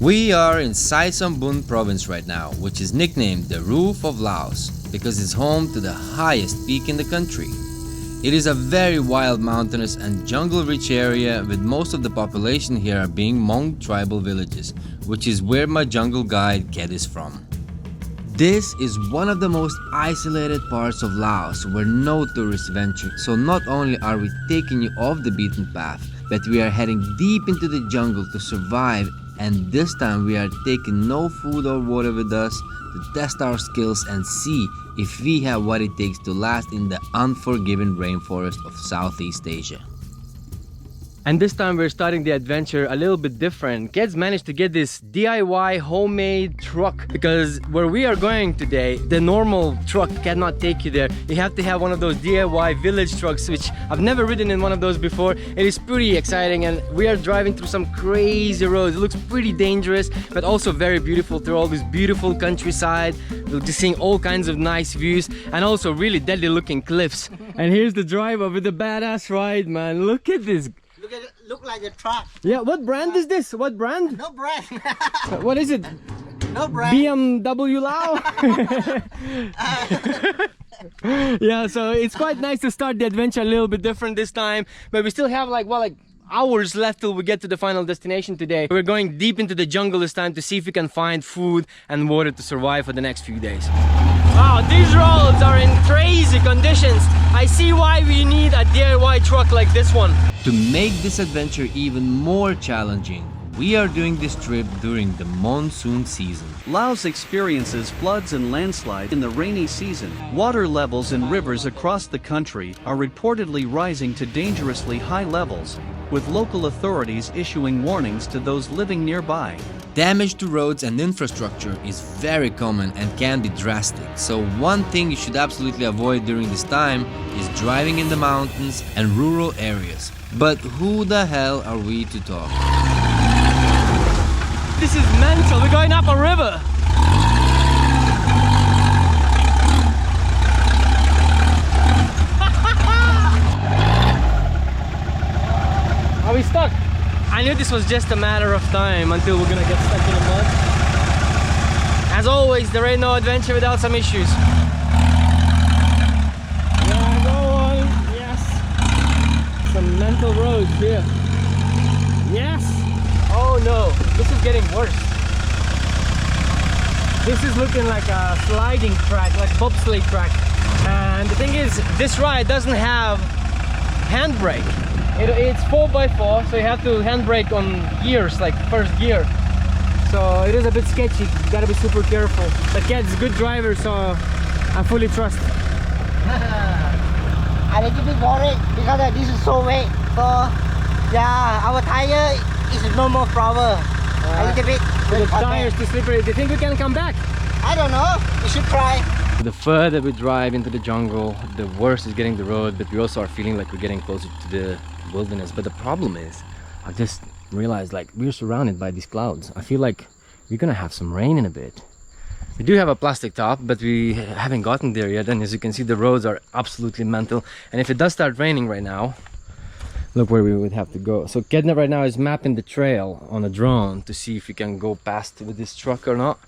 We are in Sai Sambun province right now, which is nicknamed the Roof of Laos because it's home to the highest peak in the country. It is a very wild, mountainous and jungle-rich area, with most of the population here being Hmong tribal villages, which is where my jungle guide Ked is from. This is one of the most isolated parts of Laos where no tourists venture, so not only are we taking you off the beaten path, but we are heading deep into the jungle to survive, and this time we are taking no food or water with us to test our skills and see if we have what it takes to last in the unforgiving rainforest of Southeast Asia. And this time we're starting the adventure a little bit different. Kids managed to get this DIY homemade truck because where we are going today, the normal truck cannot take you there. You have to have one of those DIY village trucks, which I've never ridden in one of those before. It is pretty exciting, and we are driving through some crazy roads. It looks pretty dangerous, but also very beautiful through all this beautiful countryside. We're just seeing all kinds of nice views and also really deadly looking cliffs. And here's the driver with the badass ride, man. Look at this. Look like a truck. Yeah, what brand is this? What brand? No brand. What is it? No brand. BMW Lao? Yeah, so it's quite nice to start the adventure a little bit different this time, but we still have like hours left till we get to the final destination today. We're going deep into the jungle this time to see if we can find food and water to survive for the next few days. Wow, these roads are in crazy conditions. I see why we need a DIY truck like this one. To make this adventure even more challenging, we are doing this trip during the monsoon season. Laos experiences floods and landslides in the rainy season. Water levels in rivers across the country are reportedly rising to dangerously high levels, with local authorities issuing warnings to those living nearby. Damage to roads and infrastructure is very common and can be drastic, so one thing you should absolutely avoid during this time is driving in the mountains and rural areas. But who the hell are we to talk? This is mental, we're going up a river! Are we stuck? I knew this was just a matter of time until we're gonna get stuck in the mud. As always, there ain't no adventure without some issues. Yeah, go on. Yes. Some mental roads here. Yes. Oh no, this is getting worse. This is looking like a sliding track, like bobsleigh track. And the thing is, this ride doesn't have handbrake. It's 4x4, so you have to handbrake on gears, like first gear. So it is a bit sketchy, you gotta be super careful. But yeah, it's a good driver, so I fully trust. I'm a little bit worried because this is so wet. So yeah, our tire is no more problem. A little bit. The tires too slippery. Do you think we can come back? I don't know. We should try. The further we drive into the jungle, the worse is getting the road, but we also are feeling like we're getting closer to the wilderness. But the problem is, I just realized like we're surrounded by these clouds. I feel like we're gonna have some rain in a bit. We do have a plastic top, but we haven't gotten there yet, and as you can see, the roads are absolutely mental. And if it does start raining right now, look where we would have to go. So Kedna right now is mapping the trail on a drone to see if we can go past with this truck or not,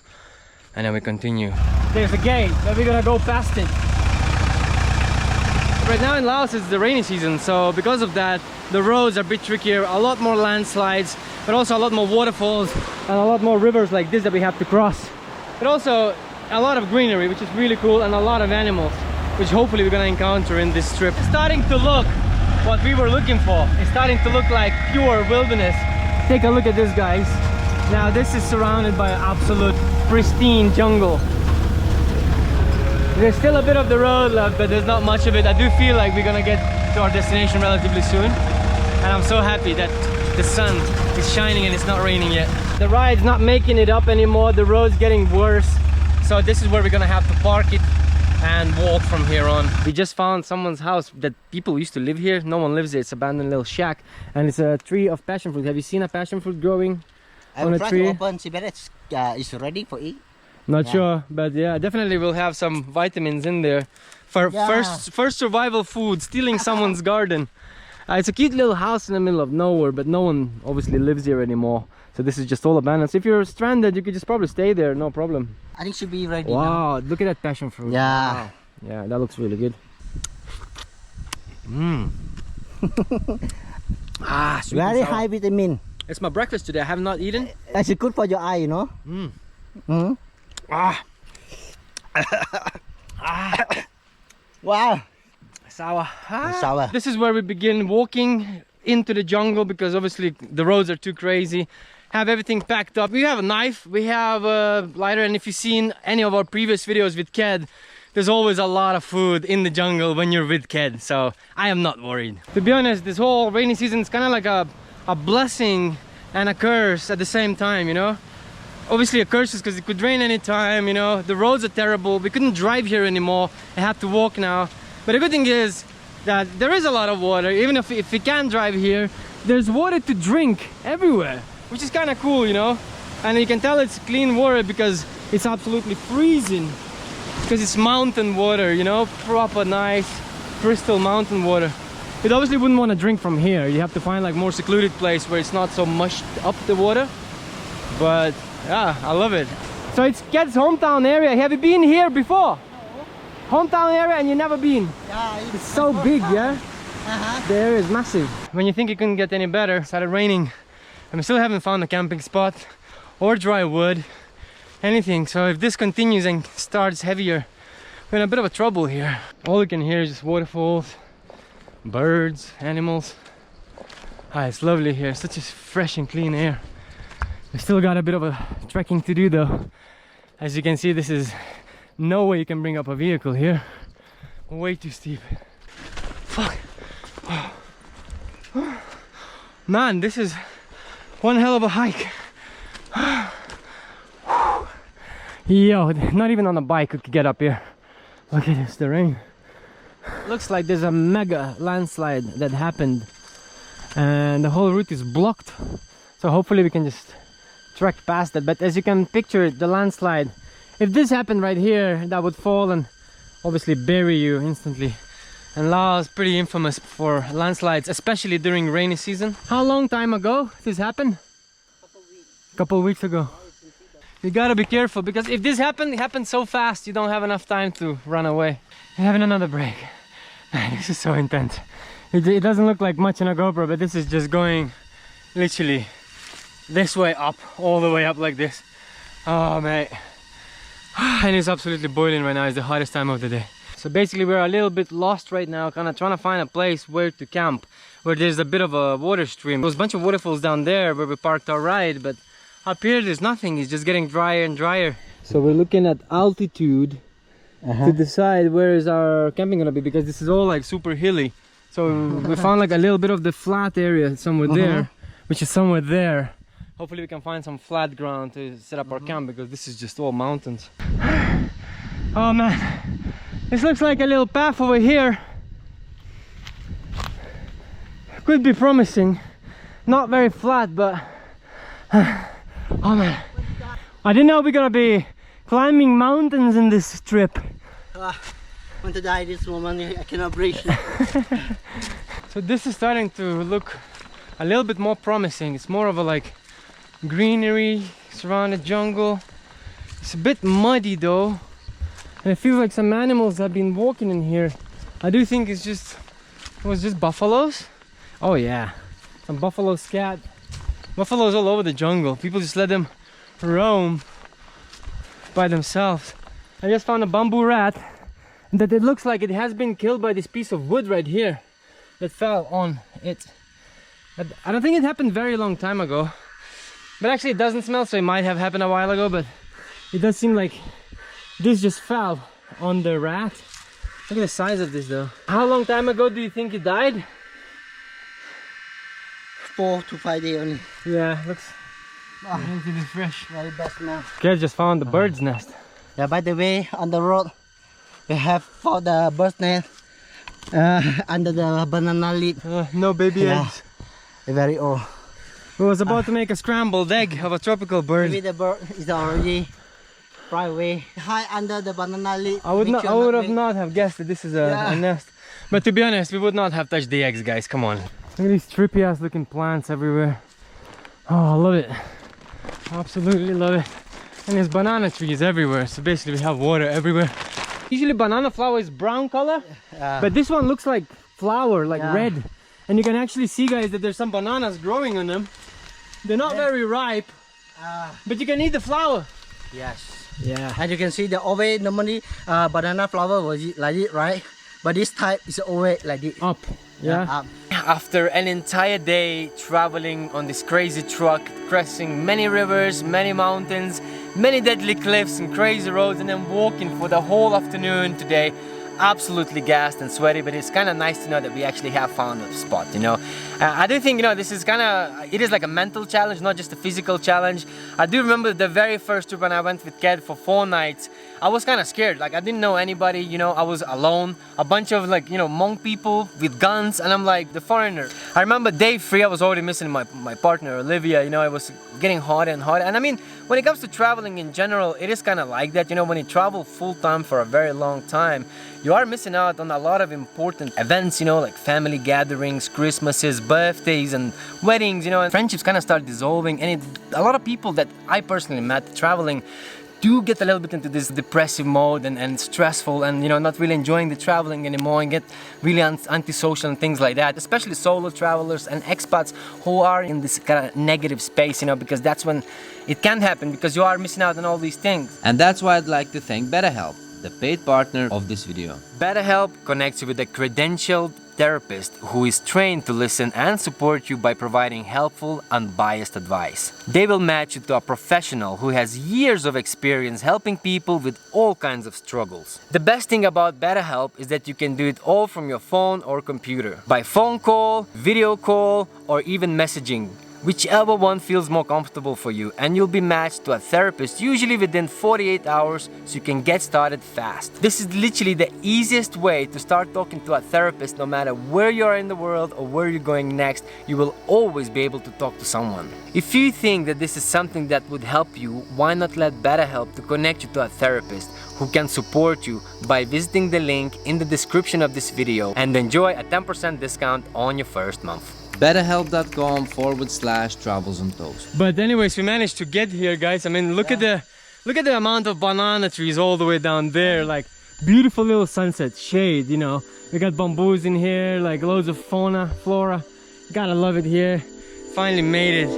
and then we continue. There's a gate, but we're gonna go past it. Right now in Laos it's the rainy season, so because of that the roads are a bit trickier, a lot more landslides, but also a lot more waterfalls and a lot more rivers like this that we have to cross. But also a lot of greenery, which is really cool, and a lot of animals, which hopefully we're gonna encounter in this trip. It's starting to look what we were looking for. It's starting to look like pure wilderness. Take a look at this, guys. Now this is surrounded by absolute pristine jungle. There's still a bit of the road left, but there's not much of it. I do feel like we're gonna get to our destination relatively soon, and I'm so happy that the sun is shining and it's not raining yet. The ride's not making it up anymore. The road's getting worse, so this is where we're gonna have to park it and walk from here on. We just found someone's house that people used to live here. No one lives there. It's an abandoned little shack, and it's a tree of passion fruit. Have you seen a passion fruit growing on a tree? To open, see whether it's ready for eat. Not sure, but yeah, definitely we'll have some vitamins in there for first survival food. Stealing someone's garden. It's a cute little house in the middle of nowhere, but no one obviously lives here anymore. So this is just all abandoned. So if you're stranded, you could just probably stay there, no problem. I think should be ready. Wow, look at that passion fruit. Yeah. Wow. Yeah, that looks really good. Mmm. Ah, sweet and Very sour. high vitamin. It's my breakfast today. I have not eaten. That's good for your eye, you know. Mm. Mm. Ah. Ah. Wow. Sour. Ah. Sour. This is where we begin walking into the jungle because obviously the roads are too crazy. Have everything packed up. We have a knife, we have a lighter, and if you've seen any of our previous videos with Ked, there's always a lot of food in the jungle when you're with Ked, so I am not worried. To be honest, this whole rainy season is kind of like a blessing and a curse at the same time, you know? Obviously a curse is because it could rain anytime, you know? The roads are terrible, we couldn't drive here anymore, I have to walk now. But the good thing is that there is a lot of water, even if we can't drive here, there's water to drink everywhere, which is kind of cool, you know? And you can tell it's clean water because it's absolutely freezing. Because it's mountain water, you know, proper nice crystal mountain water. You obviously wouldn't want to drink from here. You have to find like more secluded place where it's not so mushed up the water. But yeah, I love it. So it's Ked's hometown area. Have you been here before? No. Hometown area and you never been? Yeah, It's so big, yeah? Uh-huh. The area is massive. When you think it couldn't get any better, it started raining. And we still haven't found a camping spot or dry wood. Anything. So if this continues and starts heavier, we're in a bit of a trouble here. All you can hear is just waterfalls, birds, animals. Ah, it's lovely here, such a fresh and clean air. We still got a bit of a trekking to do though. As you can see, this is no way you can bring up a vehicle here. Way too steep. Fuck. Man, this is one hell of a hike. Yo, not even on a bike could get up here. Look at this terrain. Looks like there's a mega landslide that happened and the whole route is blocked. So hopefully we can just trek past that. But as you can picture the landslide, if this happened right here, that would fall and obviously bury you instantly. And Laos is pretty infamous for landslides, especially during rainy season. How long time ago this happened? Couple weeks ago. You gotta be careful because if this happened, it happened so fast you don't have enough time to run away. I'm having another break. Man, this is so intense. It doesn't look like much in a GoPro, but this is just going literally this way up, all the way up like this. Oh mate. And it's absolutely boiling right now. It's the hottest time of the day. So basically we're a little bit lost right now, kind of trying to find a place where to camp, where there's a bit of a water stream. There's a bunch of waterfalls down there where we parked our ride, but up here there's nothing. It's just getting drier and drier. So we're looking at altitude to decide where is our camping gonna be, because this is all like super hilly. So we found like a little bit of the flat area somewhere there, which is somewhere there. Hopefully we can find some flat ground to set up our camp, because this is just all mountains. Oh man, this looks like a little path over here. Could be promising. Not very flat, but oh man, I didn't know we're gonna be climbing mountains in this trip. Want to die this moment, I cannot breathe. So this is starting to look a little bit more promising. It's more of a like greenery surrounded jungle. It's a bit muddy though, and I feel like some animals have been walking in here. I do think it was just buffaloes. Oh yeah, some buffalo scat. Buffaloes all over the jungle. People just let them roam by themselves. I just found a bamboo rat that it looks like it has been killed by this piece of wood right here that fell on it. But I don't think it happened very long time ago. But actually it doesn't smell, so it might have happened a while ago, but it does seem like this just fell on the rat. Look at the size of this though. How long time ago do you think it died? 4 to 5 days only. Yeah, looks relatively fresh. Very bad smell. Okay, just found the bird's nest. Yeah, by the way, on the road, we have found the bird's nest under the banana leaf. No baby eggs. Very old. We was about to make a scrambled egg of a tropical bird. Maybe the bird is already fly away. Hide under the banana leaf. I would have not have guessed that this is a nest. But to be honest, we would not have touched the eggs, guys. Come on. Look at these trippy ass looking plants everywhere. Oh, I love it. Absolutely love it. And there's banana trees everywhere. So basically we have water everywhere. Usually banana flower is brown color, but this one looks like flower, like red. And you can actually see, guys, that there's some bananas growing on them. They're not very ripe, but you can eat the flower. Yes. Yeah. And you can see the always normally banana flower was like it, right? But this type is always like this. Up. Yeah. Up. After an entire day traveling on this crazy truck, crossing many rivers, many mountains, many deadly cliffs and crazy roads, and then walking for the whole afternoon today, absolutely gassed and sweaty, but it's kind of nice to know that we actually have found a spot, you know. I do think, you know, this is kind of, it is like a mental challenge, not just a physical challenge. I do remember the very first trip when I went with Ked for 4 nights. I was kind of scared, like I didn't know anybody, you know, I was alone, a bunch of like, you know, Hmong people with guns, and I'm like the foreigner. I remember day 3, I was already missing my partner Olivia, you know, it was getting harder and harder. And I mean, when it comes to traveling in general, it is kind of like that, you know, when you travel full-time for a very long time, you are missing out on a lot of important events, you know, like family gatherings, Christmases, birthdays and weddings, you know, and friendships kind of start dissolving. And a lot of people that I personally met traveling do get a little bit into this depressive mode and stressful, and, you know, not really enjoying the traveling anymore, and get really antisocial and things like that, especially solo travelers and expats who are in this kind of negative space, you know, because that's when it can happen, because you are missing out on all these things. And that's why I'd like to thank BetterHelp, the paid partner of this video. BetterHelp connects you with a credentialed therapist who is trained to listen and support you by providing helpful, unbiased advice. They will match you to a professional who has years of experience helping people with all kinds of struggles. The best thing about BetterHelp is that you can do it all from your phone or computer, by phone call, video call, or even messaging. Whichever one feels more comfortable for you, and you'll be matched to a therapist usually within 48 hours, so you can get started fast. This is literally the easiest way to start talking to a therapist. No matter where you are in the world or where you're going next, you will always be able to talk to someone. If you think that this is something that would help you, why not let BetterHelp to connect you to a therapist who can support you by visiting the link in the description of this video and enjoy a 10% discount on your first month. BetterHelp.com/Travels on Toast. But anyways, we managed to get here, guys. I mean, look at the amount of banana trees all the way down there. Like, beautiful little sunset shade, you know. We got bamboos in here, like loads of fauna, flora. Gotta love it here. Finally made it.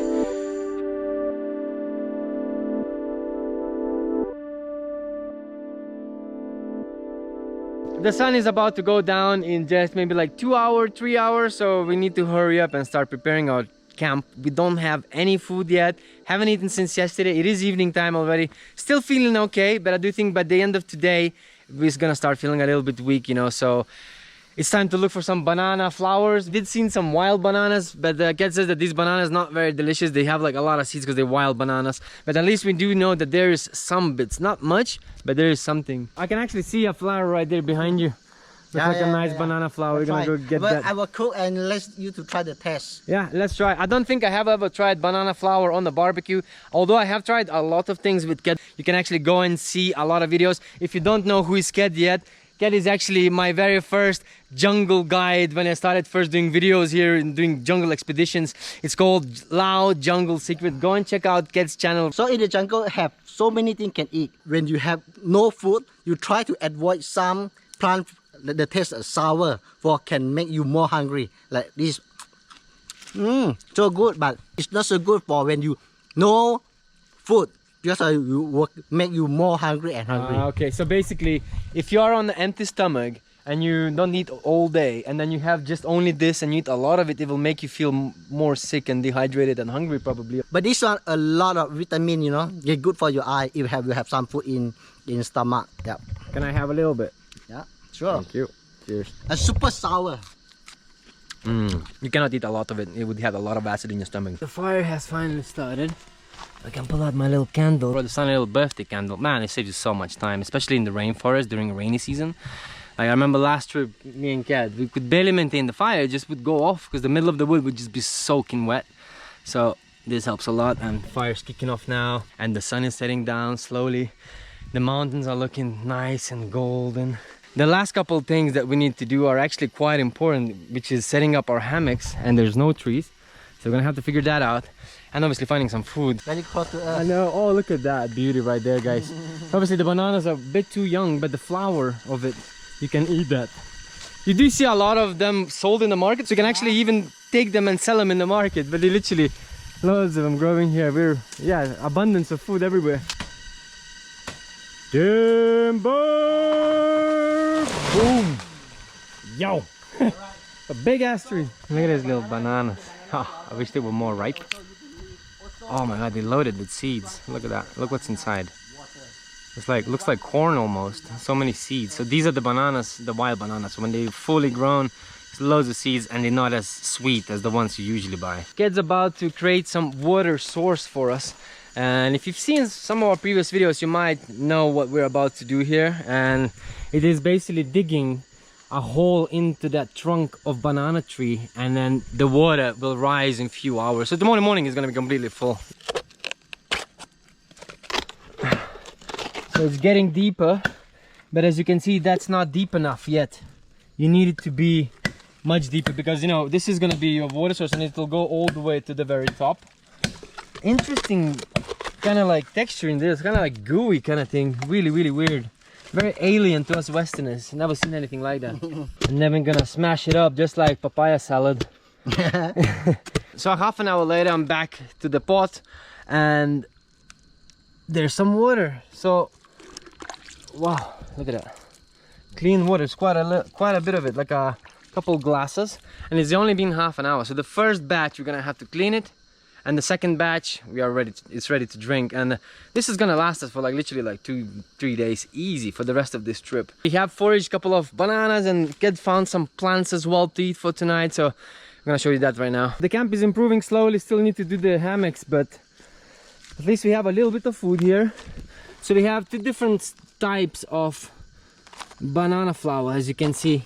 The sun is about to go down in just maybe like 2 hours, 3 hours, so we need to hurry up and start preparing our camp. We don't have any food yet, haven't eaten since yesterday. It is evening time already. Still feeling okay, but I do think by the end of today we're gonna start feeling a little bit weak, you know. So it's time to look for some banana flowers. Did see some wild bananas, but the cat says that these bananas not very delicious. They have like a lot of seeds because they're wild bananas. But at least we do know that there is some bits, not much, but there is something. I can actually see a flower right there behind you. Looks like a nice banana flower. We're gonna go get that. I will cook and let you to try the taste. Yeah, let's try. I don't think I have ever tried banana flower on the barbecue, although I have tried a lot of things with Ked. You can actually go and see a lot of videos. If you don't know who is Ked yet, Ked is actually my very first jungle guide when I started first doing videos here and doing jungle expeditions. It's called Laos Jungle Secret. Go and check out Ked's channel. So in the jungle have so many things can eat. When you have no food, you try to avoid some plant. The taste is sour for can make you more hungry. Like this. So good, but it's not so good for when you no food. Just make you more hungry and hungry. Okay, so basically, if you are on an empty stomach and you don't eat all day, and then you have just only this and you eat a lot of it, it will make you feel more sick and dehydrated and hungry probably. But this one a lot of vitamin, you know, it's good for your eye if you have some food in stomach. Yeah. Can I have a little bit? Yeah, sure. Thank you. Cheers. And super sour. You cannot eat a lot of it. It would have a lot of acid in your stomach. The fire has finally started. I can pull out my little candle. Brought this little birthday candle. Man, it saves you so much time, especially in the rainforest during rainy season. Like I remember last trip, me and Kat, we could barely maintain the fire. It just would go off because the middle of the wood would just be soaking wet. So this helps a lot, and the fire's kicking off now, and the sun is setting down slowly. The mountains are looking nice and golden. The last couple things that we need to do are actually quite important, which is setting up our hammocks, and there's no trees. So we're gonna have to figure that out. And obviously finding some food. Very close to us. I know. Oh, look at that beauty right there, guys. Obviously the bananas are a bit too young, but the flower of it, you can eat that. You do see a lot of them sold in the market, so you can actually even take them and sell them in the market. But they literally, loads of them growing here. Yeah, abundance of food everywhere. Timber! Boom! Yo! A big ass tree. Look at these little bananas. Oh, I wish they were more ripe. Oh my god, they loaded with seeds. Look at that. Look what's inside. It's like, looks like corn almost. So many seeds. So these are the bananas, the wild bananas. When they're fully grown, it's loads of seeds and they're not as sweet as the ones you usually buy. Kid's about to create some water source for us. And if you've seen some of our previous videos, you might know what we're about to do here. And it is basically digging a hole into that trunk of banana tree, and then the water will rise in a few hours. So tomorrow morning is going to be completely full. So it's getting deeper, but as you can see, that's not deep enough yet. You need it to be much deeper, because you know this is going to be your water source and it will go all the way to the very top. Interesting kind of like texture in this, kind of like gooey kind of thing. Really weird. Very alien to us Westerners. Never seen anything like that. And then we're gonna smash it up just like papaya salad. So half an hour later I'm back to the pot and there's some water. So wow, look at that. Clean water. It's quite a bit of it, like a couple glasses, and it's only been half an hour. So the first batch we're gonna have to clean it, and the second batch it's ready to drink. And this is gonna last us for like literally like 2-3 days easy for the rest of this trip. We have foraged a couple of bananas and Kid found some plants as well to eat for tonight, so I'm gonna show you that right now. The camp is improving slowly. Still need to do the hammocks, but at least we have a little bit of food here. So we have 2 different types of banana flour, as you can see,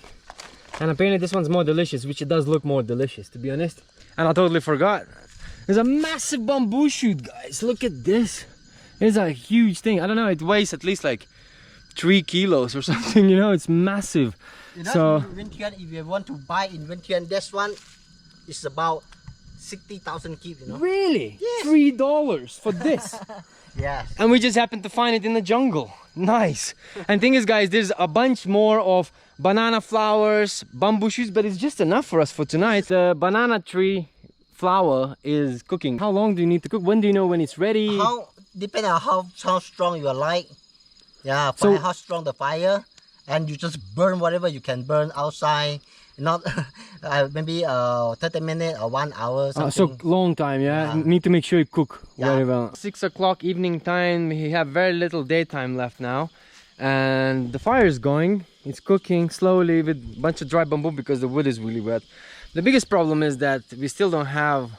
and apparently this one's more delicious, which it does look more delicious, to be honest. And I totally forgot, there's a massive bamboo shoot, guys. Look at this. It's a huge thing. I don't know, it weighs at least like 3 kilos or something, you know. It's massive. You know, so in Vientiane, if you want to buy in Vientiane, this one is about 60,000 kip, you know. really? Yes. $3 for this? Yes. And we just happened to find it in the jungle. Nice. And thing is, guys, there's a bunch more of banana flowers, bamboo shoots, but it's just enough for us for tonight. The banana tree flour is cooking. How long do you need to cook? When do you know when it's ready? Depending on how strong you like. Yeah, So- how strong the fire, and you just burn whatever you can burn outside. Not maybe 30 minutes or 1 hour. Something. So long time, yeah? Yeah. Need to make sure you cook Yeah. very well. 6 o'clock evening time. We have very little daytime left now, and the fire is going. It's cooking slowly with a bunch of dry bamboo because the wood is really wet. The biggest problem is that we still don't have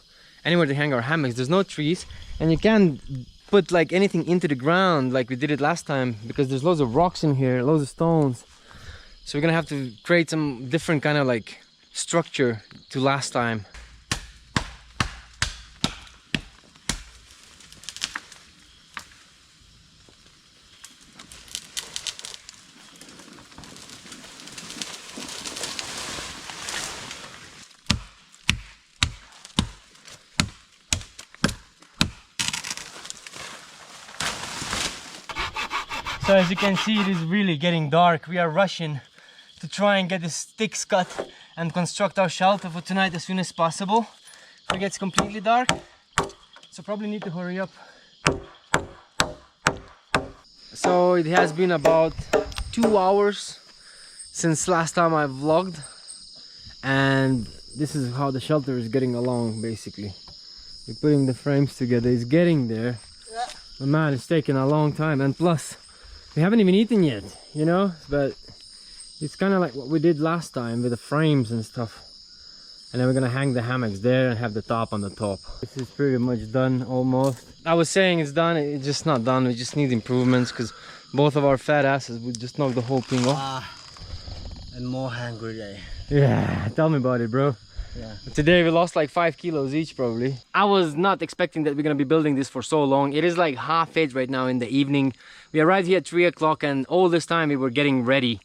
anywhere to hang our hammocks. There's no trees, and you can't put like anything into the ground like we did it last time, because there's loads of rocks in here, loads of stones. So we're gonna have to create some different kind of like structure to last time. So as you can see, it is really getting dark. We are rushing to try and get the sticks cut and construct our shelter for tonight as soon as possible. It gets completely dark, so probably need to hurry up. So it has been about 2 hours since last time I vlogged, and this is how the shelter is getting along. Basically, we're putting the frames together. It's getting there, but man, it's taking a long time, and plus we haven't even eaten yet, you know. But it's kind of like what we did last time with the frames and stuff. And then we're gonna hang the hammocks there and have the top on the top. This is pretty much done almost. I was saying it's done, it's just not done. We just need improvements because both of our fat asses would just knock the whole thing off. I'm more hungry today. Yeah, tell me about it, bro. Yeah. Today we lost like 5 kilos each probably. I was not expecting that we're gonna be building this for so long. It is like 7:30 right now in the evening. We arrived here at 3 o'clock, and all this time we were getting ready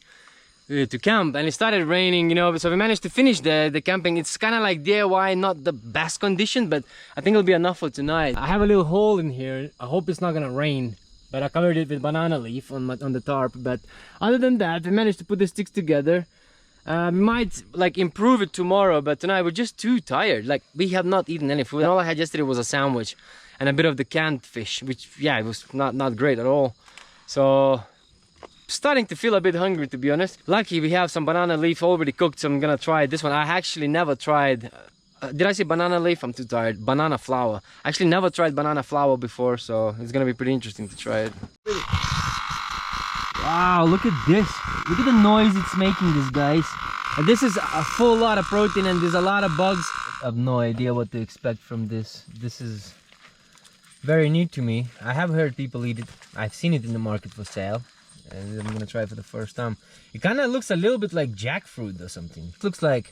to camp, and it started raining, you know, so we managed to finish the camping. It's kind of like DIY, not the best condition, but I think it'll be enough for tonight. I have a little hole in here. I hope it's not gonna rain, but I covered it with banana leaf on the tarp. But other than that, we managed to put the sticks together. We might like improve it tomorrow, but tonight we're just too tired. Like, we have not eaten any food. All I had yesterday was a sandwich and a bit of the canned fish, which, yeah, it was not great at all. So starting to feel a bit hungry, to be honest. Lucky we have some banana leaf already cooked, so I'm gonna try this one. I actually never tried did I say banana leaf? I'm too tired. Banana flour. I actually never tried banana flour before, so it's gonna be pretty interesting to try it. Wow, look at this. Look at the noise it's making, this, guys. And this is a full lot of protein, and there's a lot of bugs. I have no idea what to expect from this. This is very new to me. I have heard people eat it. I've seen it in the market for sale, and I'm gonna try it for the first time. It kind of looks a little bit like jackfruit or something. It looks like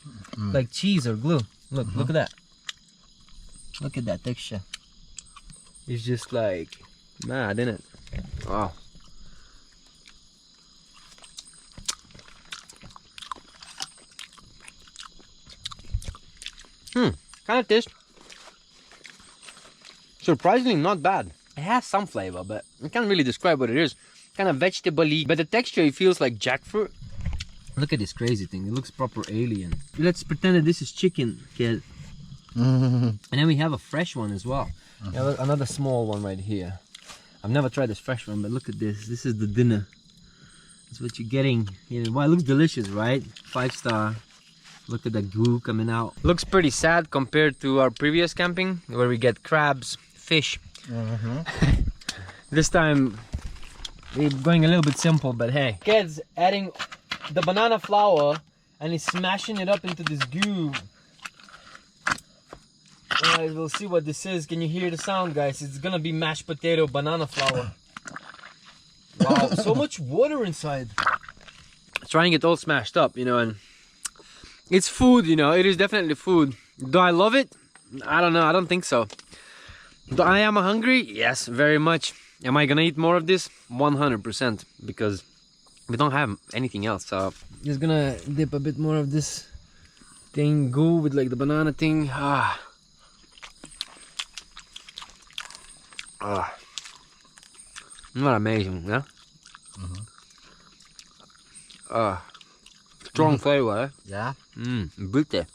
cheese or glue. Look, look at that. Look at that texture. It's just like mad, isn't it? Wow. Kind of tastes surprisingly not bad. It has some flavor, but I can't really describe what it is. Kind of vegetable-y, but the texture, it feels like jackfruit. Look at this crazy thing. It looks proper alien. Let's pretend that this is chicken, kid. And then we have a fresh one as well. We have another small one right here. I've never tried this fresh one, but look at this. This is the dinner. That's what you're getting. Wow, it looks delicious, right? 5-star. Look at the goo coming out. Looks pretty sad compared to our previous camping, where we get crabs, fish. This time we're going a little bit simple, but hey. Kids adding the banana flour and he's smashing it up into this goo. Alright, we'll see what this is. Can you hear the sound, guys? It's gonna be mashed potato banana flour. Wow, so much water inside. Trying it all smashed up, you know, and it's food, you know, it is definitely food. Do I love it? I don't know, I don't think so. Do I am hungry? Yes, very much. Am I gonna eat more of this? 100%, because we don't have anything else, so just gonna dip a bit more of this thing, go with like the banana thing. Not amazing, yeah? Strong flavor, eh? Yeah. Bitter.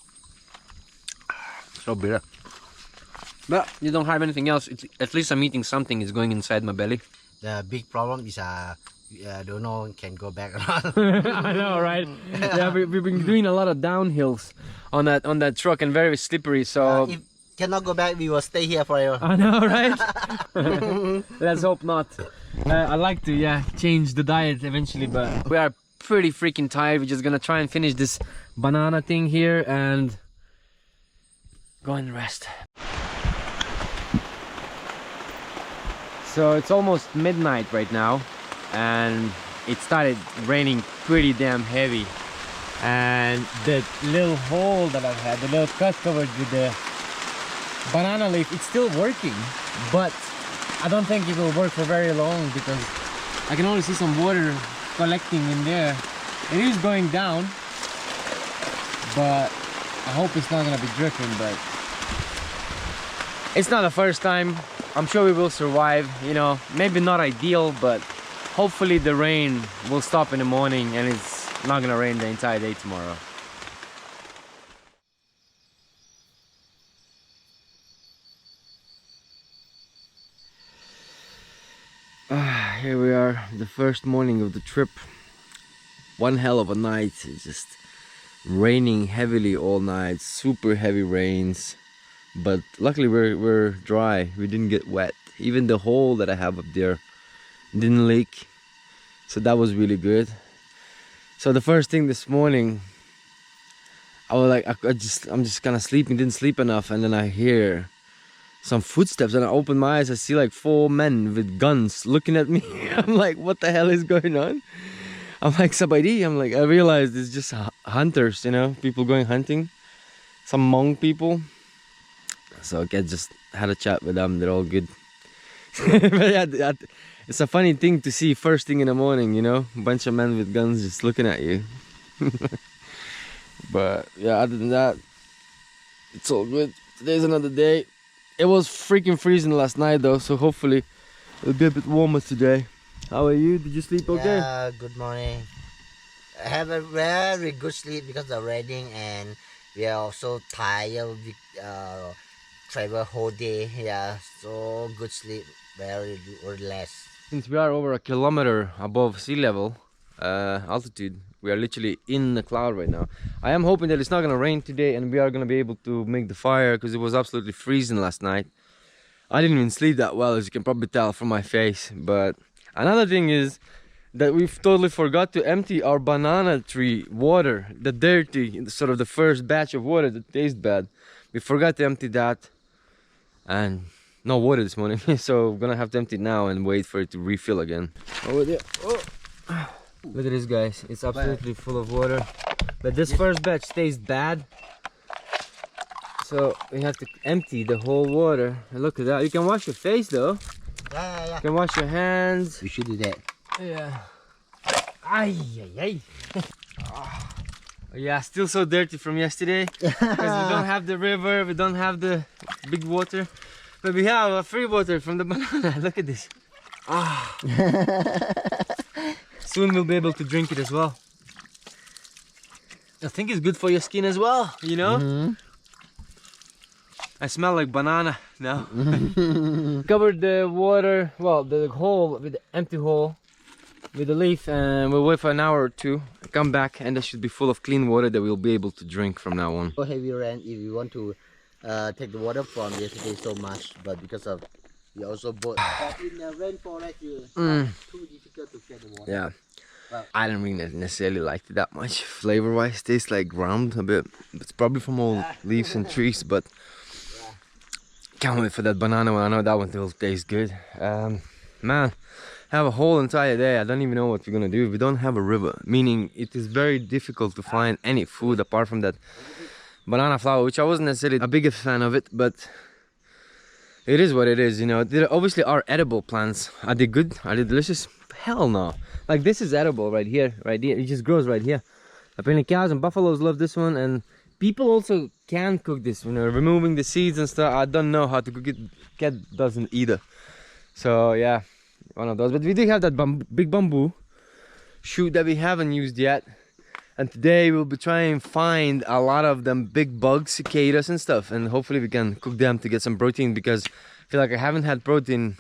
So bitter. But you don't have anything else. At least I'm eating something. It's going inside my belly. The big problem is I don't know can go back or not. I know, right? Yeah, we've been doing a lot of downhills on that truck and very slippery. So if cannot go back, we will stay here forever. I know, right? Let's hope not. I like to change the diet eventually, but we are pretty freaking tired. We're just gonna try and finish this banana thing here and go and rest. So it's almost midnight right now, and it started raining pretty damn heavy, and the little hole that I've had, the little cut covered with the banana leaf, it's still working, but I don't think it will work for very long because I can only see some water collecting in there. It is going down, but I hope it's not gonna be dripping. But it's not the first time. I'm sure we will survive, you know, maybe not ideal, but hopefully the rain will stop in the morning and it's not gonna rain the entire day tomorrow. Here we are, the first morning of the trip. One hell of a night. It's just raining heavily all night, super heavy rains. But luckily we're dry. We didn't get wet. Even the hole that I have up there didn't leak. So that was really good. So the first thing this morning, I was like, I'm just kind of sleeping, didn't sleep enough, and then I hear some footsteps and I open my eyes. I see like 4 men with guns looking at me. I'm like, what the hell is going on? I'm like, Sabaidi. I'm like, I realized it's just hunters, you know, people going hunting, some Hmong people. So I just had a chat with them. They're all good. But yeah, it's a funny thing to see first thing in the morning, you know, a bunch of men with guns just looking at you. But yeah, other than that, it's all good. Today's another day. It was freaking freezing last night though, so hopefully it'll be a bit warmer today. How are you? Did you sleep okay? Yeah, good morning. I have a very good sleep because of raining, and we are also tired. We travel whole day. Yeah, so good sleep, very relaxed. Since we are over a kilometer above sea level altitude, we are literally in the cloud right now. I am hoping that it's not gonna rain today and we are gonna be able to make the fire, because it was absolutely freezing last night. I didn't even sleep that well, as you can probably tell from my face. But another thing is that we've totally forgot to empty our banana tree water, the dirty, sort of the first batch of water that tastes bad. We forgot to empty that, and no water this morning. So we're gonna have to empty it now and wait for it to refill again. Over there. Oh. Look at this, guys. It's absolutely full of water, but this first batch tastes bad, so we have to empty the whole water. And look at that. You can wash your face though. Yeah. You can wash your hands. We should do that. Yeah. Ay, ay, ay. Yeah, still so dirty from yesterday, because we don't have the river, we don't have the big water, but we have a free water from the banana. Look at this. Soon we'll be able to drink it as well. I think it's good for your skin as well, you know? I smell like banana now. Covered the water, well, the hole with the empty hole with the leaf, and we'll wait for an hour or two, come back, and that should be full of clean water that we'll be able to drink from now on. So heavy rain, if you want to take the water from yesterday so much, but because of we also bought. But in the rainforest, it's too difficult to get the water. Yeah. Well, I don't really necessarily like it that much. Flavor wise, tastes like ground a bit. It's probably from all leaves and trees, but can't wait for that banana one. I know that one will taste good. Man, have a whole entire day. I don't even know what we're gonna do. We don't have a river, meaning it is very difficult to find any food apart from that banana flower, which I wasn't necessarily a big fan of it, but it is what it is, you know. There obviously are edible plants. Are they good? Are they delicious? Hell no. Like this is edible right here, right here. It just grows right here. Apparently cows and buffaloes love this one, and people also can cook this, you know, removing the seeds and stuff. I don't know how to cook it. Cat doesn't either. So yeah, one of those. But we do have that big bamboo shoot that we haven't used yet. And today we'll be trying to find a lot of them big bugs, cicadas and stuff, and hopefully we can cook them to get some protein, because I feel like I haven't had protein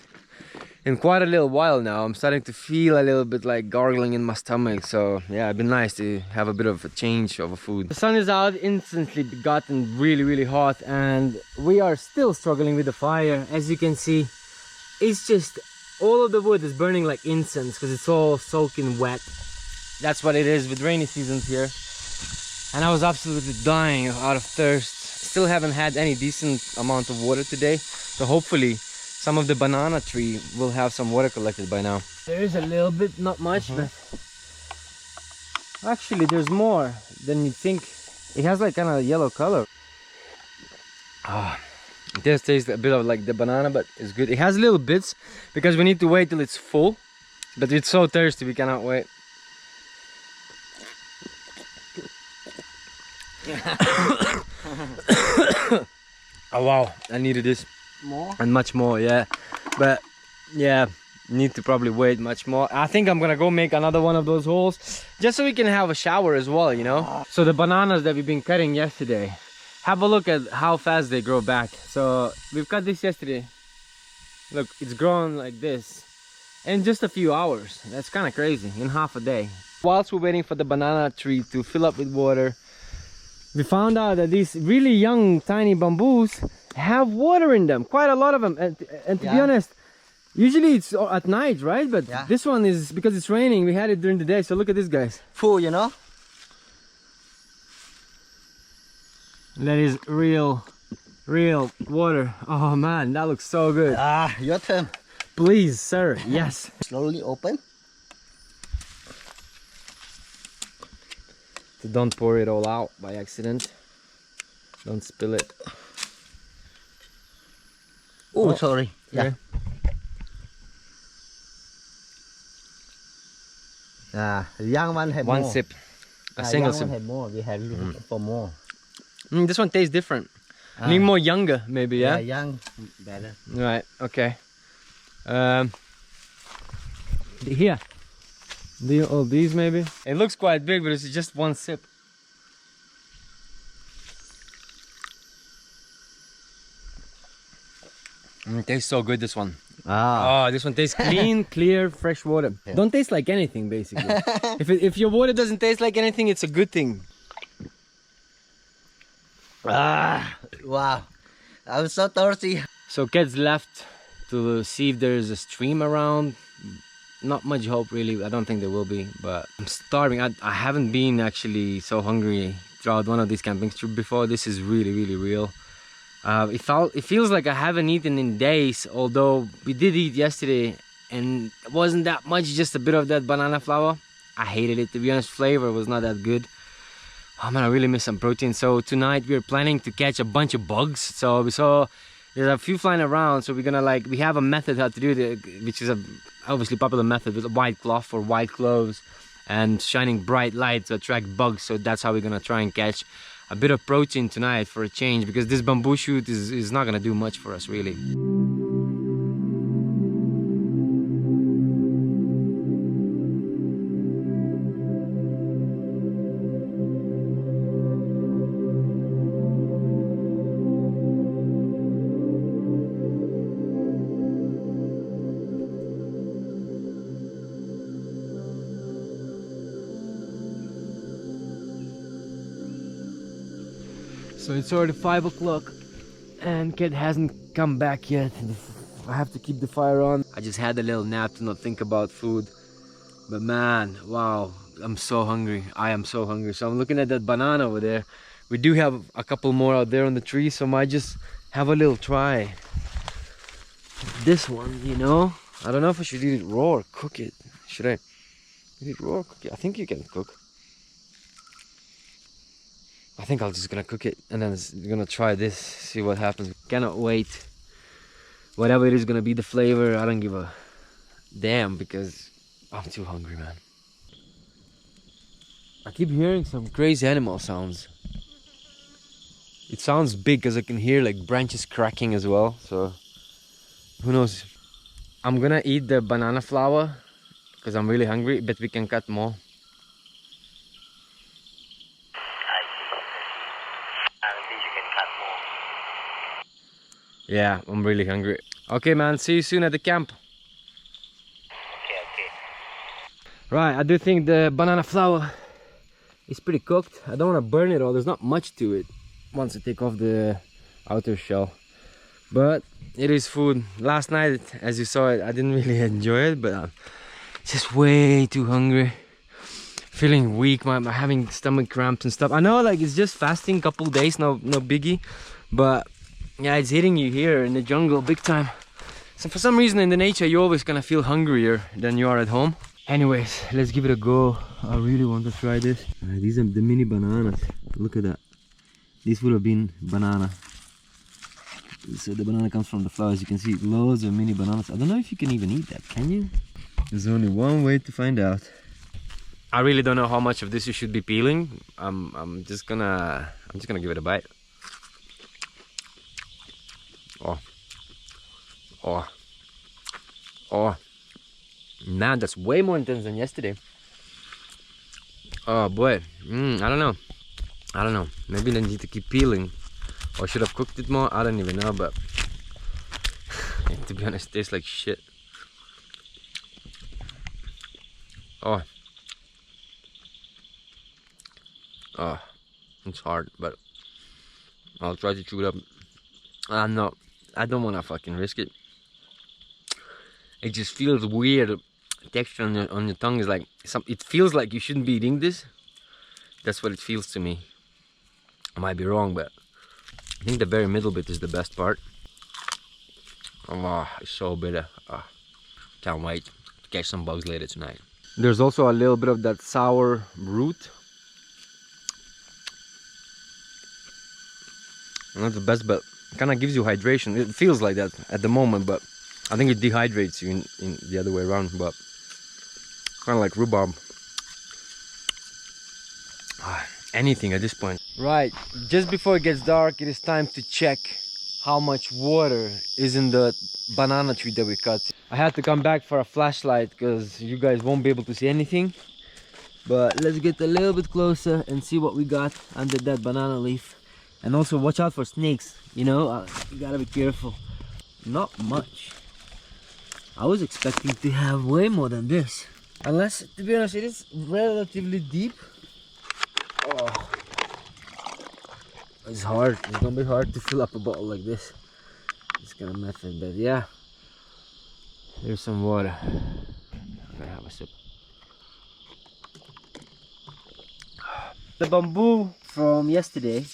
in quite a little while now. I'm starting to feel a little bit like gargling in my stomach, so yeah, it'd be nice to have a bit of a change of a food. The sun is out, instantly gotten really hot, and we are still struggling with the fire. As you can see, it's just all of the wood is burning like incense because it's all soaking wet. That's what it is with rainy seasons here. And I was absolutely dying out of thirst. Still haven't had any decent amount of water today, so hopefully some of the banana tree will have some water collected by now. There is a little bit, not much, but actually there's more than you'd think. It has like kind of a yellow color. It does taste a bit of like the banana, but it's good. It has little bits because we need to wait till it's full, but it's so thirsty we cannot wait. Oh wow, I needed this more and much more, yeah. But yeah, need to probably wait much more. I think I'm gonna go make another one of those holes just so we can have a shower as well, you know. So the bananas that we've been cutting yesterday, have a look at how fast they grow back. So we've cut this yesterday. Look, it's grown like this in just a few hours. That's kind of crazy, in half a day. Whilst we're waiting for the banana tree to fill up with water, we found out that these really young tiny bamboos have water in them, quite a lot of them, and to be honest, usually it's at night, right? But this one is, because it's raining, we had it during the day. So look at this, guys. full, you know. That is real water. Oh man, that looks so good. Your turn. Please, sir. Yes. Slowly open. So don't pour it all out by accident. Don't spill it. Oh, sorry. Okay. The young one have One more. sip. A single young sip. one had more. We had looking for more. This one tastes different. Need more younger, maybe, yeah? Young, better. Right, okay. Here. All these maybe? It looks quite big, but it's just one sip. It tastes so good, this one. Oh, this one tastes clean, clear, fresh water. Yeah. Don't taste like anything, basically. if your water doesn't taste like anything, it's a good thing. Wow. I'm so thirsty. So Ked's left to see if there's a stream around. Not much hope really. I don't think there will be, but I'm starving. I haven't been actually so hungry throughout one of these camping trips before. This is really, really real. It feels like I haven't eaten in days, although we did eat yesterday and it wasn't that much, just a bit of that banana flour. I hated it, to be honest. Flavor was not that good. Oh man, I really miss some protein. So tonight we're planning to catch a bunch of bugs. So we saw there's a few flying around, so we're gonna we have a method how to do it, which is a obviously popular method with a white cloth or white clothes and shining bright light to attract bugs. So that's how we're gonna try and catch a bit of protein tonight for a change, because this bamboo shoot is not gonna do much for us really. So it's already 5 o'clock and Ked hasn't come back yet. I have to keep the fire on. I just had a little nap to not think about food. But man, wow, I'm so hungry. I am so hungry. So I'm looking at that banana over there. We do have a couple more out there on the tree, so I might just have a little try. This one, you know? I don't know if I should eat it raw or cook it. Should I eat it raw or cook it? I think you can cook. I think I'm just gonna cook it and then gonna try this, see what happens. Cannot wait. Whatever it is gonna be the flavor, I don't give a damn because I'm too hungry, man. I keep hearing some crazy animal sounds. It sounds big because I can hear like branches cracking as well, so who knows. I'm gonna eat the banana flour because I'm really hungry, but we can cut more. Yeah, I'm really hungry. Okay, man, see you soon at the camp. Okay. Right, I do think the banana flour is pretty cooked. I don't want to burn it all. There's not much to it once I take off the outer shell. But it is food. Last night, as you saw it, I didn't really enjoy it, but I'm just way too hungry. Feeling weak, I'm having stomach cramps and stuff. I know, like, it's just fasting, couple days, no biggie. But yeah, it's hitting you here in the jungle big time. So for some reason in the nature you're always gonna feel hungrier than you are at home. Anyways, let's give it a go. I really want to try this. These are the mini bananas. Look at that. This would have been banana. So the banana comes from the flowers. You can see loads of mini bananas. I don't know if you can even eat that, can you? There's only one way to find out. I really don't know how much of this you should be peeling. I'm just gonna give it a bite. Oh, man, that's way more intense than yesterday. Oh boy, I don't know. Maybe I need to keep peeling, or should have cooked it more. I don't even know, but to be honest, it tastes like shit. Oh, it's hard, but I'll try to chew it up. No, I don't want to fucking risk it. It just feels weird. Texture on your tongue is like it feels like you shouldn't be eating this. That's what it feels to me. I might be wrong, but I think the very middle bit is the best part. Oh, it's so bitter. Can't wait to catch some bugs later tonight. There's also a little bit of that sour root. Not the best, but kind of gives you hydration. It feels like that at the moment, but I think it dehydrates you in the other way around. But kind of like rhubarb. anything at this point. Right, just before it gets dark, it is time to check how much water is in the banana tree that we cut. I had to come back for a flashlight because you guys won't be able to see anything. But let's get a little bit closer and see what we got under that banana leaf. And also watch out for snakes, you know, you gotta be careful. Not much. I was expecting to have way more than this. Unless, to be honest, it is relatively deep. Oh, it's hard. It's gonna be hard to fill up a bottle like this. It's kind of method, but yeah. There's some water. I'm gonna have a sip. The bamboo from yesterday,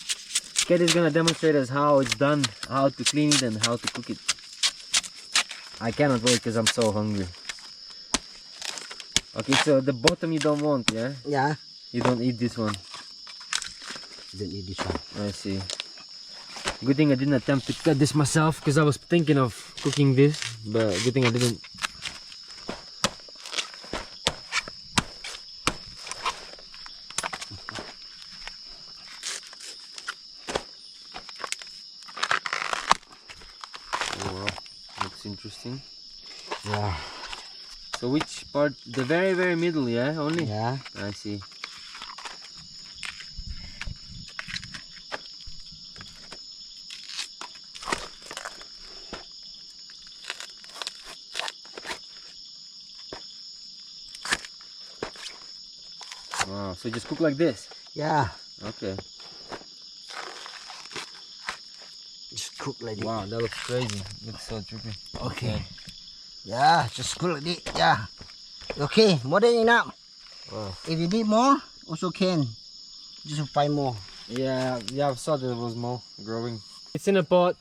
Kat is gonna demonstrate us how it's done, how to clean it and how to cook it. I cannot wait because I'm so hungry. Okay, so the bottom you don't want, yeah? Yeah. You don't eat this one. Don't eat this one. I see. Good thing I didn't attempt to cut this myself because I was thinking of cooking this, but good thing I didn't. Oh wow, looks interesting. Yeah. So which part? The very middle, yeah? Only? Yeah. I see. Wow, so just cook like this? Yeah. Okay. Just cook like this. Wow, that looks crazy. Looks so trippy. Okay. Yeah, just cook like this. Yeah. Okay, more than enough. Wow. If you need more, also can. Just find more. Yeah, I saw that it was more growing. It's in a pot,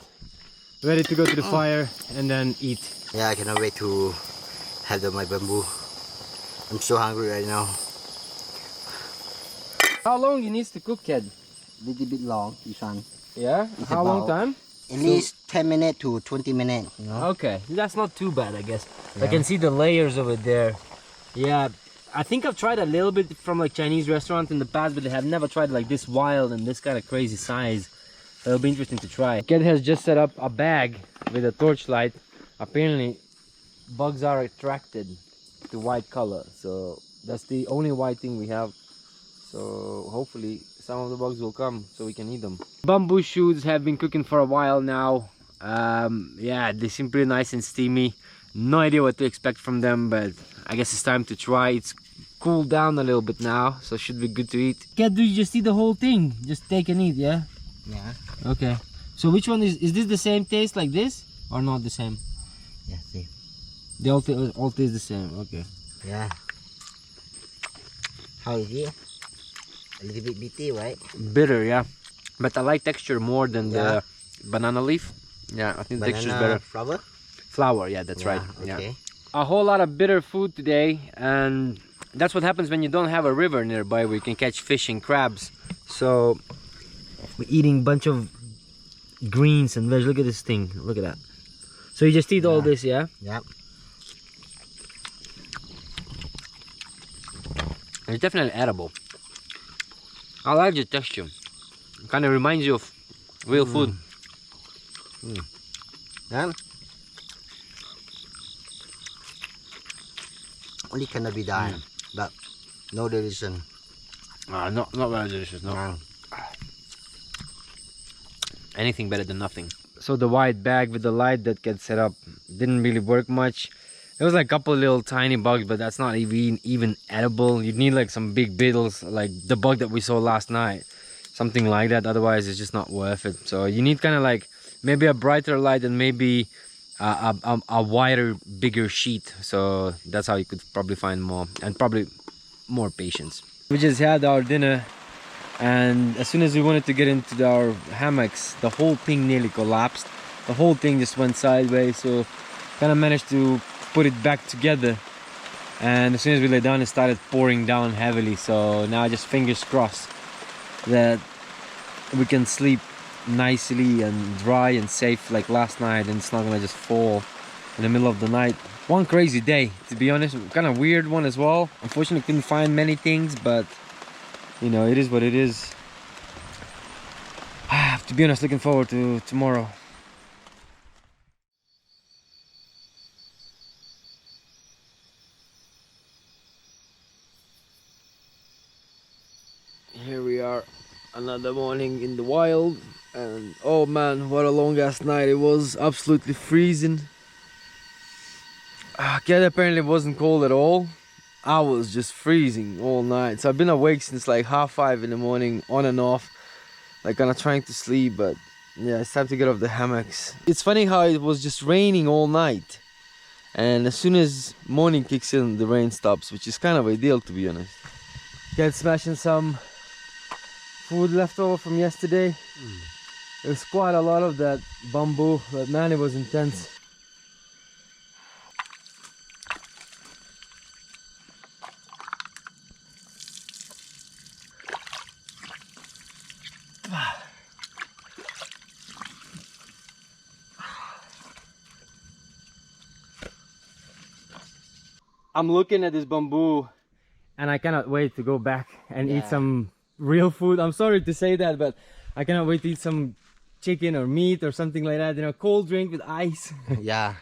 ready to go to the fire and then eat. Yeah, I cannot wait to have my bamboo. I'm so hungry right now. How long it needs to cook, Ked? Little bit long, this one. Yeah? It's How long about- time? At least 10 minutes to 20 minutes. You know? Okay, that's not too bad, I guess. I can see the layers of it there. Yeah, I think I've tried a little bit from like Chinese restaurants in the past, but I have never tried like this wild and this kind of crazy size. So it'll be interesting to try. Ked has just set up a bag with a torchlight. Apparently, bugs are attracted to white color, so that's the only white thing we have. So hopefully some of the bugs will come so we can eat them. Bamboo shoots have been cooking for a while now. Yeah, they seem pretty nice and steamy. No idea what to expect from them, but I guess it's time to try. It's cooled down a little bit now, so should be good to eat. Cat, do you just eat the whole thing? Just take and eat, yeah? Yeah. Okay. So which one is this the same taste like this or not the same? Yeah, see. They all taste the same. Okay. Yeah. How is it? A little bit bitty, right? Bitter, yeah. But I like texture more than Yeah. the banana leaf. Yeah, I think the texture's Banana better. flower? Flour, yeah, that's Yeah, right. Yeah. okay. A whole lot of bitter food today, and that's what happens when you don't have a river nearby where you can catch fish and crabs. So we're eating a bunch of greens and veg. Look at this thing. Look at that. So you just eat all this, yeah? Yeah. It's definitely edible. I like the texture. It kind of reminds you of real food. Yeah. Only cannot be done, but no delicious. Not very delicious, no. No. Anything better than nothing. So the white bag with the light that gets set up didn't really work much. There was like a couple little tiny bugs, but that's not even edible. You'd need like some big beetles, like the bug that we saw last night. Something like that, otherwise it's just not worth it. So you need kind of like maybe a brighter light and maybe a wider, bigger sheet. So that's how you could probably find more, and probably more patience. We just had our dinner, and as soon as we wanted to get into our hammocks, the whole thing nearly collapsed. The whole thing just went sideways, so kind of managed to put it back together. And as soon as we lay down, it started pouring down heavily. So now just fingers crossed that we can sleep nicely and dry and safe like last night, and it's not gonna just fall in the middle of the night. One crazy day, to be honest. Kind of weird one as well. Unfortunately couldn't find many things, but you know, it is what it is. To be honest, looking forward to tomorrow. Here we are, another morning in the wild, and oh man, what a long ass night. It was absolutely freezing. Cat apparently wasn't cold at all. I was just freezing all night. So I've been awake since like 5:30 in the morning, on and off, like kind of trying to sleep, but yeah, it's time to get off the hammocks. It's funny how it was just raining all night, and as soon as morning kicks in, the rain stops, which is kind of ideal, to be honest. Cat smashing some food left over from yesterday. There's quite a lot of that bamboo, but man, it was intense. I'm looking at this bamboo and I cannot wait to go back and eat some real food. I'm sorry to say that, but I cannot wait to eat some chicken or meat or something like that, you know, cold drink with ice. Yeah,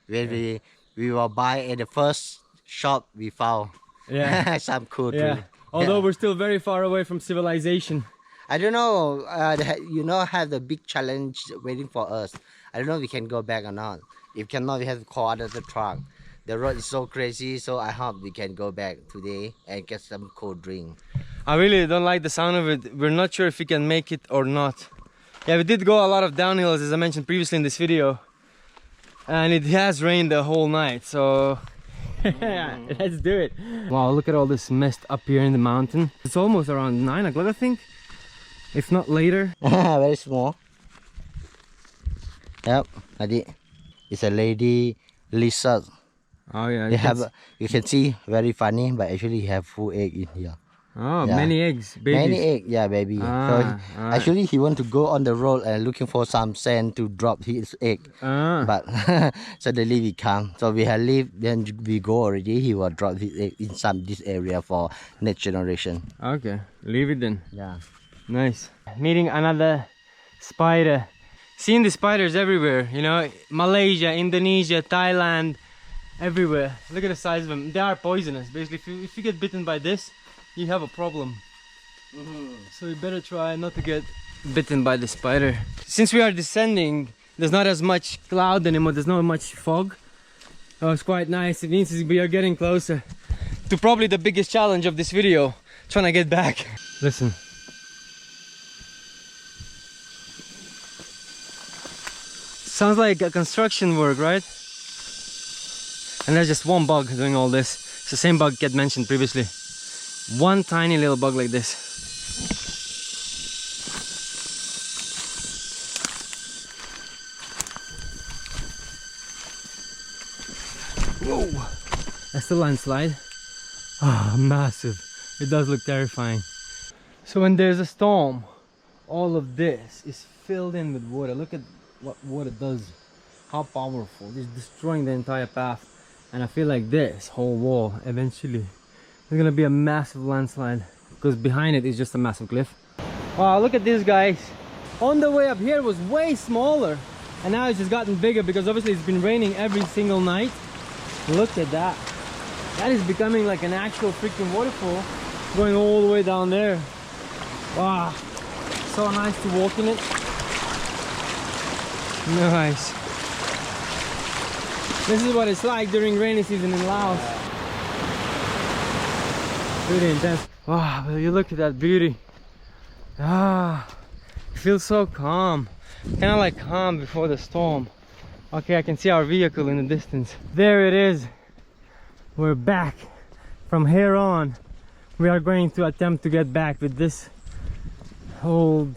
when we will buy at the first shop we found. Yeah. Some cool Yeah. drink. Although we're still very far away from civilization. I don't know, you know, have the big challenge waiting for us. I don't know if we can go back or not. If cannot, we have to call another truck. The road is so crazy, so I hope we can go back today and get some cold drink. I really don't like the sound of it. We're not sure if we can make it or not. Yeah, we did go a lot of downhills, as I mentioned previously in this video. And it has rained the whole night, so let's do it. Wow, look at all this mist up here in the mountain. It's almost around 9 o'clock, I think. If not later. Very small. Yep, Adi. It's a lady lizard. Oh yeah, you can see very funny, but actually have full egg in here. Oh, yeah. Many eggs, babies. Many egg, yeah, baby. Actually he want to go on the road and looking for some sand to drop his egg. But suddenly we come, so we have leave. Then we go already. He will drop his egg in this area for next generation. Okay, leave it then. Yeah. Nice. Meeting another spider. Seeing the spiders everywhere, you know, Malaysia, Indonesia, Thailand, everywhere. Look at the size of them. They are poisonous. Basically, if you get bitten by this, you have a problem. So you better try not to get bitten by the spider. Since we are descending, there's not as much cloud anymore. There's not much fog. Oh, it's quite nice. It means we are getting closer to probably the biggest challenge of this video, trying to get back. Listen. Sounds like a construction work, right? And there's just one bug doing all this. It's the same bug Kat mentioned previously. One tiny little bug like this. Whoa! That's the landslide. Ah, massive. It does look terrifying. So when there's a storm, all of this is filled in with water. Look at what water does. How powerful. It's destroying the entire path. And I feel like this whole wall eventually is gonna be a massive landslide, because behind it is just a massive cliff. Wow, look at this, guys. On the way up here was way smaller, and now it's just gotten bigger because obviously it's been raining every single night. Look at that. That is becoming like an actual freaking waterfall going all the way down there. Wow, so nice to walk in it. Nice. This is what it's like during rainy season in Laos. Really intense. Wow, but you look at that beauty. Ah, it feels so calm. Kind of like calm before the storm. Okay, I can see our vehicle in the distance. There it is. We're back. From here on, we are going to attempt to get back with this old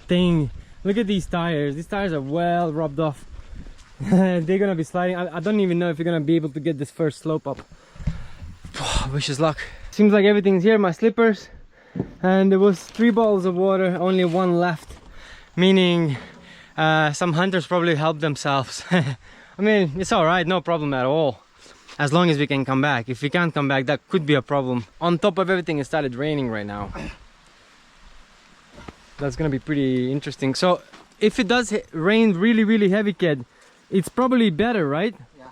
thing. Look at these tires. These tires are well rubbed off. They're gonna be sliding. I don't even know if you're gonna be able to get this first slope up. Wish us luck. Seems like everything's here. My slippers, and there was 3 bottles of water, only 1 left, meaning some hunters probably helped themselves. I mean, it's all right, no problem at all, as long as we can come back. If we can't come back, that could be a problem. On top of everything, it started raining right now. That's gonna be pretty interesting. So if it does rain really heavy, kid, it's probably better, right? Yeah.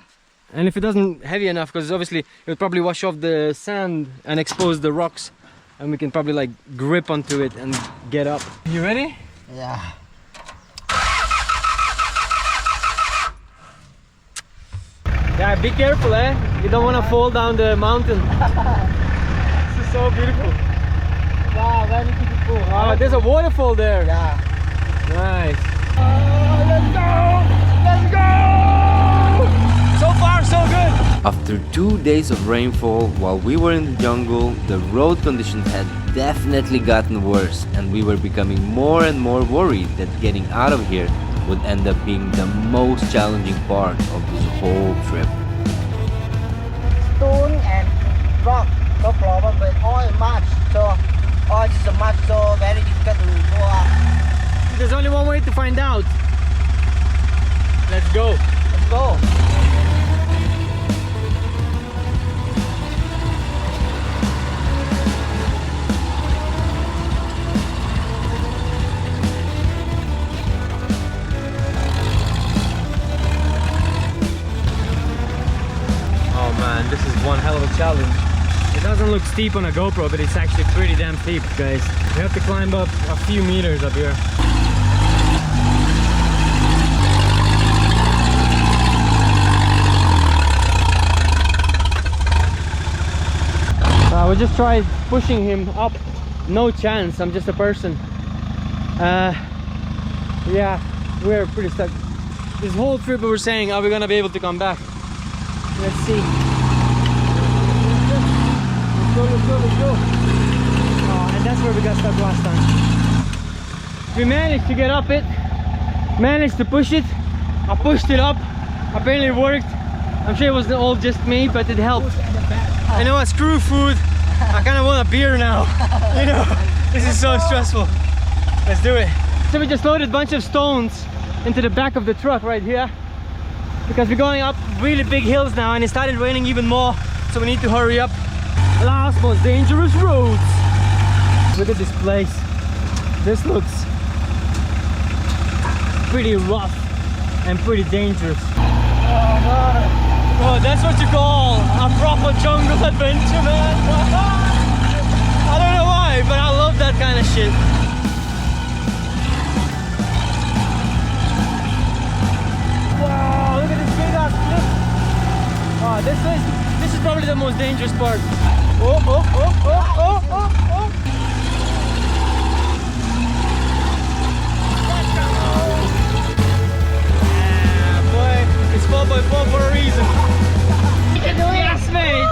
And if it doesn't heavy enough, because obviously it would probably wash off the sand and expose the rocks, and we can probably like grip onto it and get up. You ready? Yeah. Yeah, be careful, eh? You don't want to fall down the mountain. This is so beautiful. Wow, very beautiful. Wow, there's a waterfall there. Yeah. Nice. Let's go! So far, so good. After 2 days of rainfall while we were in the jungle, the road conditions had definitely gotten worse, and we were becoming more and more worried that getting out of here would end up being the most challenging part of this whole trip. Stone and rock, no problem, but oil much. So oil is much, so very difficult to go up. There's only one way to find out. Let's go. Let's go. Oh man, this is one hell of a challenge. It doesn't look steep on a GoPro, but it's actually pretty damn steep, guys. We have to climb up a few meters up here. We just tried pushing him up. No chance, I'm just a person. Yeah, we're pretty stuck. This whole trip we were saying, are we gonna be able to come back? Let's see. Let's go. Oh, and that's where we got stuck last time. We managed to get up it, managed to push it. I pushed it up. Apparently it worked. I'm sure it wasn't all just me, but it helped. I know, screw food. I kind of want a beer now. You know, this is so stressful. Let's do it. So we just loaded a bunch of stones into the back of the truck right here, because we're going up really big hills now and it started raining even more, so we need to hurry up. Laos most dangerous roads. Look at this place. This looks pretty rough and pretty dangerous. Oh, that's what you call a proper jungle adventure, man. I don't know why, but I love that kind of shit. Wow, look at this big ass cliff. Oh, this is probably the most dangerous part. Oh. Yeah, boy, it's 4x4 for a reason. Yes, mate.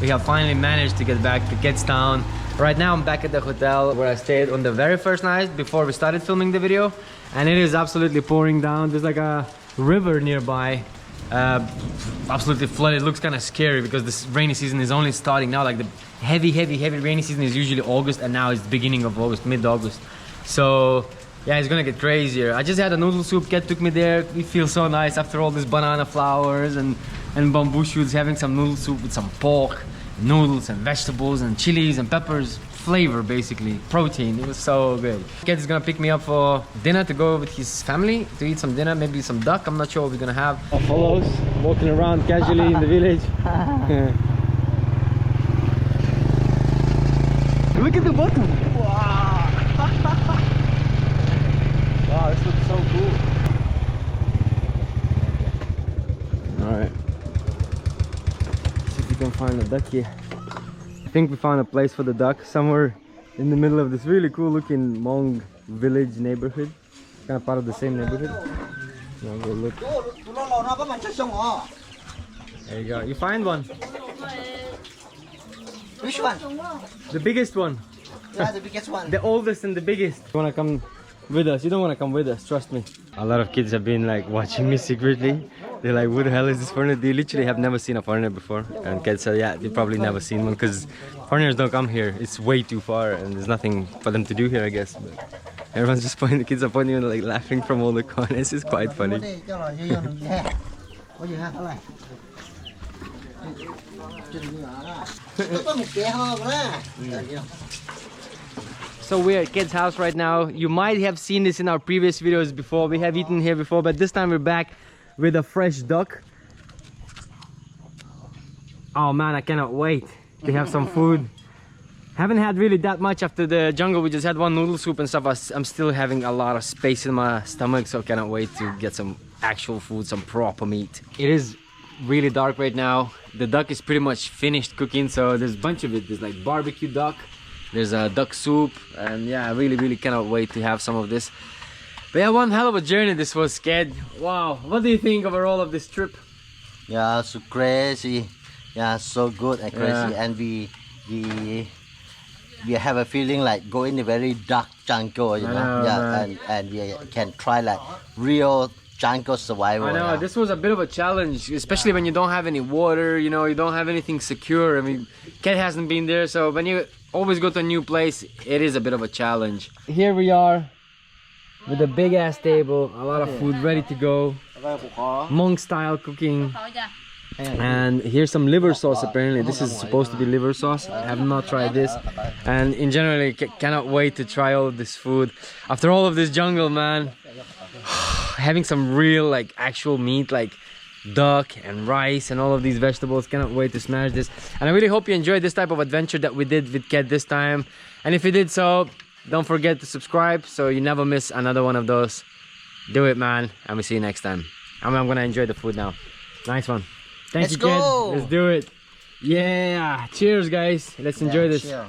We have finally managed to get back to Town. Right now I'm back at the hotel where I stayed on the very first night before we started filming the video, and it is absolutely pouring down. There's like a river nearby, absolutely flooded. It looks kind of scary because this rainy season is only starting now. Like the heavy rainy season is usually August, and now it's the beginning of August, mid-August. So yeah, it's gonna get crazier. I just had a noodle soup. Kat took me there. It feels so nice after all these banana flowers and bamboo shoots, having some noodle soup with some pork, noodles and vegetables and chilies and peppers. Flavor, basically. Protein. It was so good. Kat is gonna pick me up for dinner to go with his family to eat some dinner, maybe some duck. I'm not sure what we're gonna have. Buffaloes walking around casually in the village. Look at the bottom. Wow. Wow, this looks so cool. Alright. See if we can find a duck here. I think we found a place for the duck somewhere in the middle of this really cool looking Hmong village neighborhood. Kind of part of the same neighborhood. Now go look. There you go. You find one. Which one? The biggest one. Yeah, the biggest one. The oldest and the biggest. You wanna come with us? You don't wanna come with us, trust me. A lot of kids have been like watching me secretly. They're like, who the hell is this foreigner? They literally have never seen a foreigner before. And kids said, yeah, they've probably never seen one because foreigners don't come here. It's way too far and there's nothing for them to do here, I guess. But everyone's just pointing, the kids are pointing and like laughing from all the corners. It's quite funny. So we're at Ked's house right now. You might have seen this in our previous videos before. We have eaten here before, but this time we're back with a fresh duck. Oh man, I cannot wait to have some food. Haven't had really that much after the jungle. We just had one noodle soup and stuff. I'm still having a lot of space in my stomach, so cannot wait to get some actual food, some proper meat. It is really dark right now. The duck is pretty much finished cooking, so there's a bunch of it. There's like barbecue duck, there's a duck soup, and yeah, I really cannot wait to have some of this. But yeah, one hell of a journey this was, Ked. Wow, what do you think overall of this trip? Yeah, so crazy. Yeah, so good and crazy. Yeah. And we have a feeling like going in a very dark jungle, you know. know, Yeah, man. and we can try like real jungle survival. I know, yeah. this was a bit of a challenge, especially when you don't have any water, you know, you don't have anything secure. I mean, Kat hasn't been there, so when you always go to a new place, it is a bit of a challenge. Here we are with a big ass table, a lot of food ready to go. Hmong style cooking. And here's some liver sauce. Apparently this is supposed to be liver sauce. I have not tried this, and in general cannot wait to try all of this food after all of this jungle, man. Having some real like actual meat like duck and rice and all of these vegetables, cannot wait to smash this. And I really hope you enjoyed this type of adventure that we did with Kat this time, and if you did so, don't forget to subscribe so you never miss another one of those. Do it, man, and we'll see you next time. I'm gonna enjoy the food now. Nice one. Thank Let's you, Kat. go. Let's do it. Yeah, cheers guys, let's enjoy this. Chill.